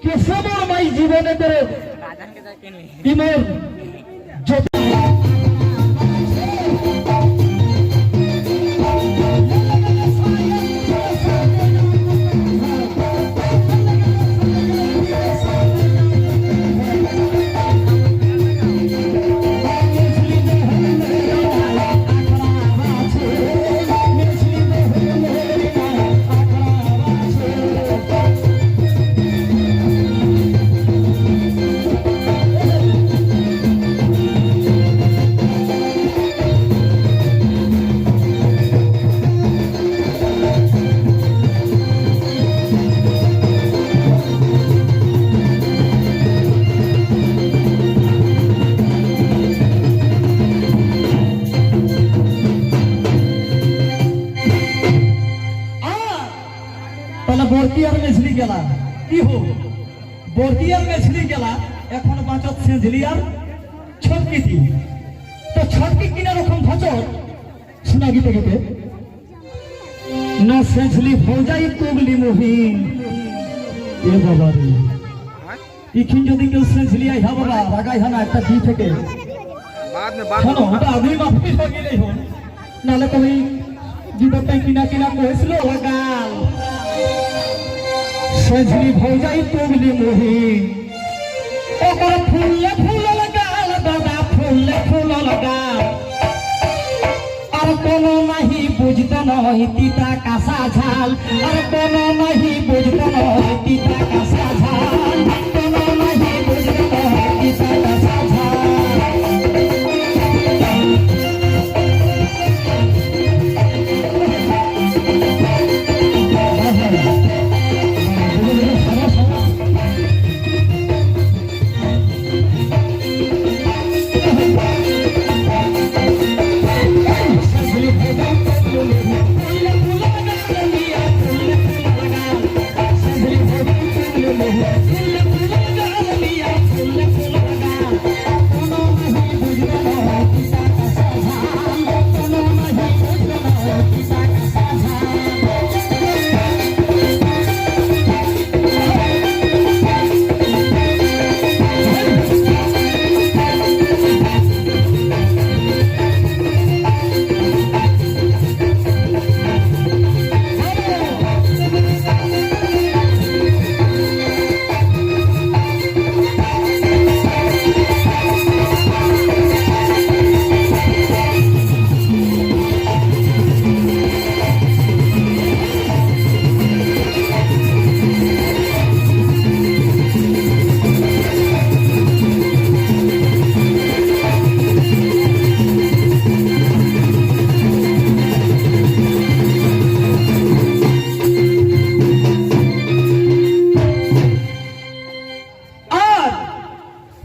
কেশবর মাই জীবনে করে বিমল বর্তিয়ার মেছলি গেলা কি হো বর্তিয়ার মেছলি গেলা এখন বাঁচত সেঁঝলি আর ছটকিটি তো ছটকি কিনা রকম ভচর শোনা গীতে গীতে না সেঁঝলি ফৌজাই তুগলি মহিন এ বাবা রে ইখিন যদি কেউ সেঁঝলি আই হা বাবা রাগাই হানা একটা দি থেকে শোনো ওটা আমি মাফি লাগিলেই হন নাহলে তুমি জীবনটাই কিনা কিনা করেছিল লাগাল সেঝলি ভৌজাই তুগলি মহিন ওকর ফুলে ফুল লাগাল দাদা ফুলে ফুল লাগাল আর কোন নাহি বুঝতে নয় তিতা কাঁচা ঝাল আর কোন নাহি বুঝতে নয় তিতা কাঁচা ঝাল কোন নাহি বুঝতে নয় তিতা কাঁচা ঝাল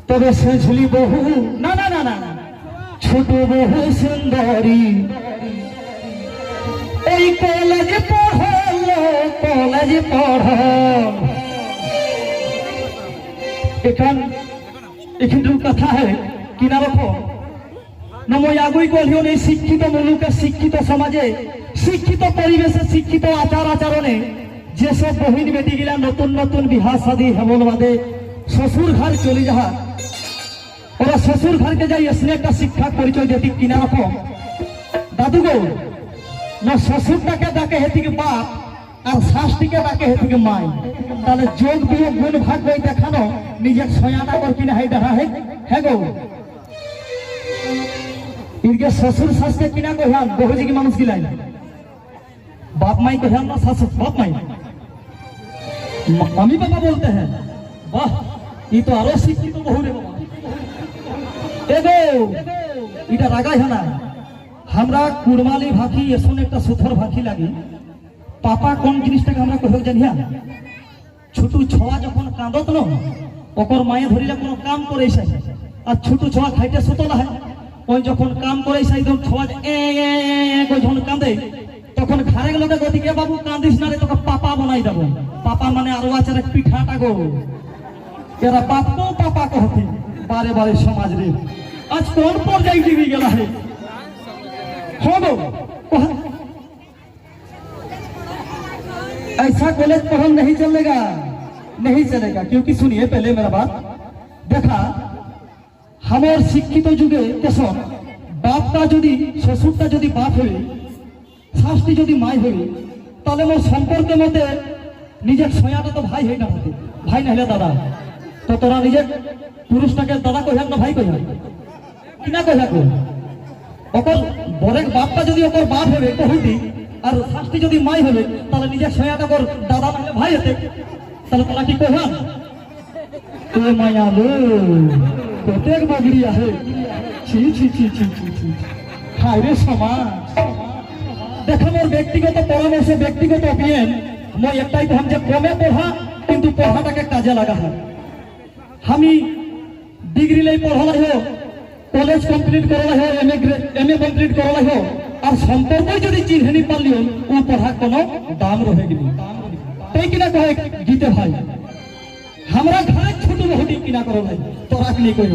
তবে সেঝলি বহু না না না না ছোট বহু সুন্দরী এই কলেজে পড়ল কলেজে পড় এখান কথা হয় কিনা রকম নময় আগুই কলিও এই শিক্ষিত মুলুকে শিক্ষিত সমাজে শিক্ষিত পরিবেশে শিক্ষিত আচার আচরণে যেসব বহিন বেটি গিলা নতুন নতুন বিবাহ শাদী হেমল বাদে শ্বশুর ঘর চলে যাহা ওরা শ্বশুর ঘরকে যাই এসে একটা শিক্ষা পরিচয় দিতে কিনা রকম দাদু গো না শ্বশুরটাকে ডাকে হেতিকে বাপ আর শাশুড়িকে ডাকে হেতিকে মাই তাহলে যোগ বিয়োগ গুণ ভাগ বই দেখানো নিজের সয়ানা কর কিনা হাই দেখা হ্যাঁ গো इनके ससुर सास के किना को ध्यान बहुजी की मानुष गिलाई बाप माई को ध्यान ना ससुर बाप माई मम्मी पापा बोलते हैं वाह ये तो आरो शिक्षित तो बहु रे बाबा एगो इटा रागा है ना हमरा कुड़माली भाखी एसुन एक सुथर भाखी लगी पापा कौन जिनिसटाके हमरा कहो जानिया छोटू छोआ जखन कांदत न ओकर माये धरिला कोनो काम करे छै आ छोटू छोआ खाइते सुतला है ওই যখন কাম করে সাইদম ছোয়াজ কই যখন কাঁদে তখন ঘরে গেলে গতি কে বাবু কাঁদিস না রে তোকে পাপা বানাই দেব পাপা মানে আরো আচারে পিঠাটা গো এরা বাপও পাপা कहते बारे बारे समाज रे आज कौन পর্যায়ে দিবি গেলা রে हो ऐसा कॉलेज पढ़ल नहीं चलेगा नहीं चलेगा। क्योंकि सुनिए पहले मेरा बात, देखा हमारे शिक्षित जुगे कैसा बापटा যদি শ্বশুরটা যদি বাপ হই শাস্তি যদি মাই হই তাহলে মোর সম্পর্কের মধ্যে নিজের ছয়াটা তো ভাই হই না থাকে, ভাই না হলে দাদা। তো তোরা নিজের পুরুষটাকে দাদা কইহাক না ভাই কইহাক কিনা কইহাক? অকল বরের বাপটা যদি ওর বাপ হবে কইতি আর শাস্তি যদি মাই হবে তাহলে নিজের ছয়াটা ওর দাদা না হলে ভাই হতে, তাহলে তোরা কি কইহাক? তো মায়া লো প্রত্যেক বাগড়ি আছে ছি ছি ছি ছি ছি ছি হায় রে সমাজ। দেখো মোর ব্যক্তিগত পরামর্শ, ব্যক্তিগত অপিনিয়ন, মই একটাই কম যে কমে পড়া কিন্তু পড়াটাকে কাজে লাগা হয়। আমি ডিগ্রি লাই পড়া লাগো, কলেজ কমপ্লিট করা লাগো, এমএ কমপ্লিট করা লাগো, আর সম্পর্ক যদি চিহ্নি পারলিও ও পড়া কোনো দাম রহে গেল। তাই কিনা কহে গীতে ভাই हमरा ঘরে ছোট বহুটি কিনা করো ভাই তোরা কি কইব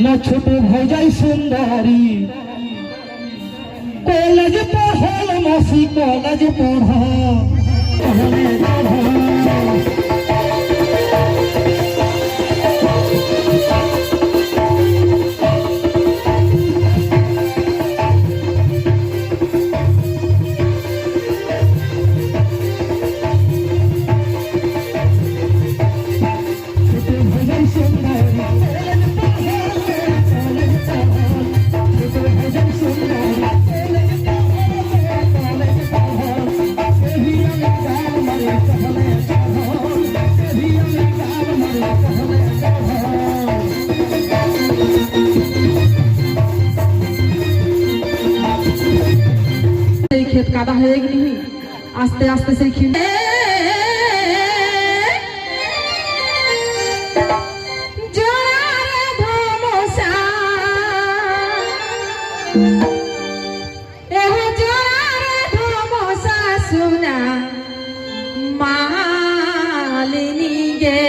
না ছোট ভজাই সুন্দরী কলেজ পড়ল মাসি কলেজ পড় खेत कादा হয়ে গেলি আস্তে আস্তে সেই খেত জোড়ারে ধমসা এহ জোড়ারে ধমসা সুনা মালিনী গে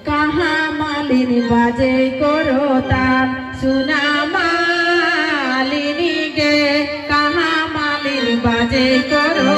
কাহা মালিনী বাজে করো তার সুনা বাজে করো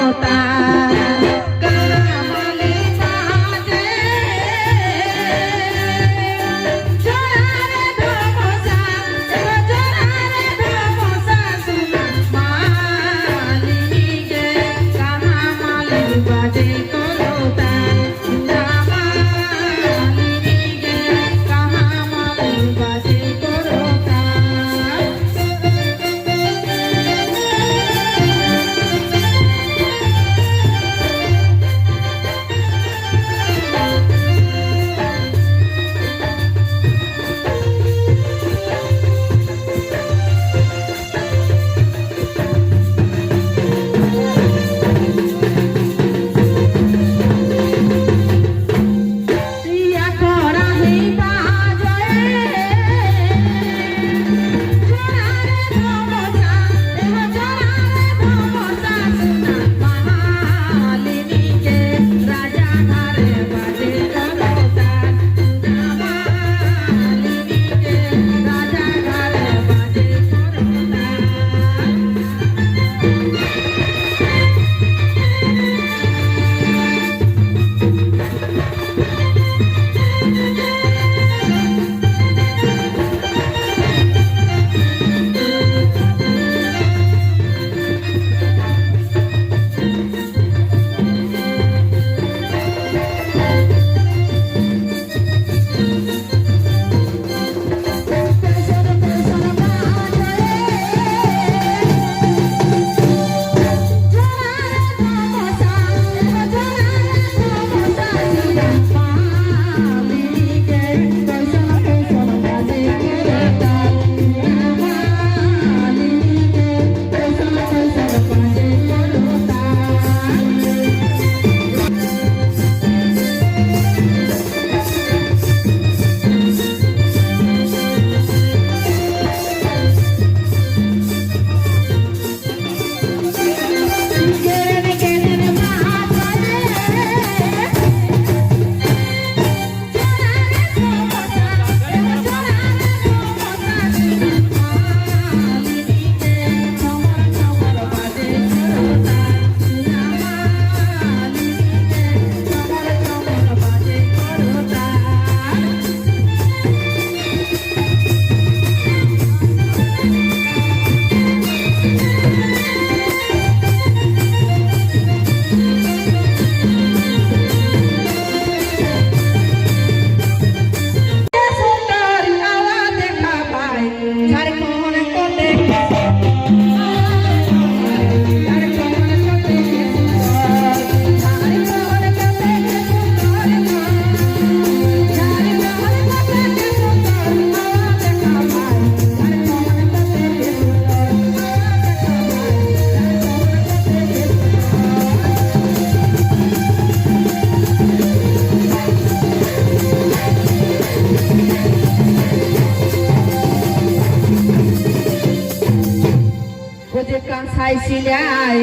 চিলাই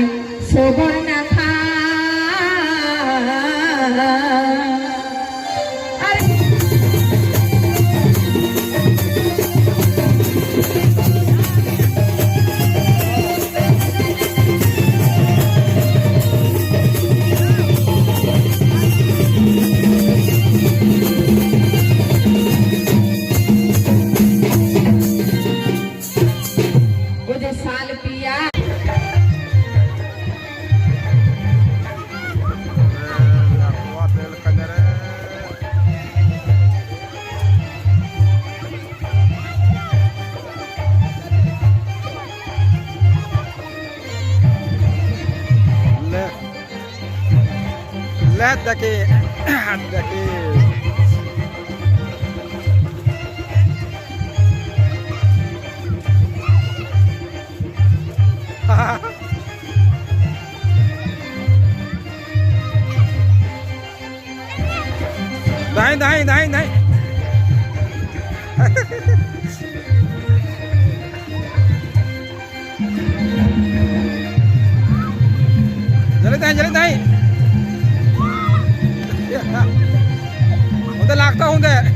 সবর না খা साल पिया لا دقي دقي दाएं दाएं दाएं दाएं जल्दी दाएं उधर लागता हूँ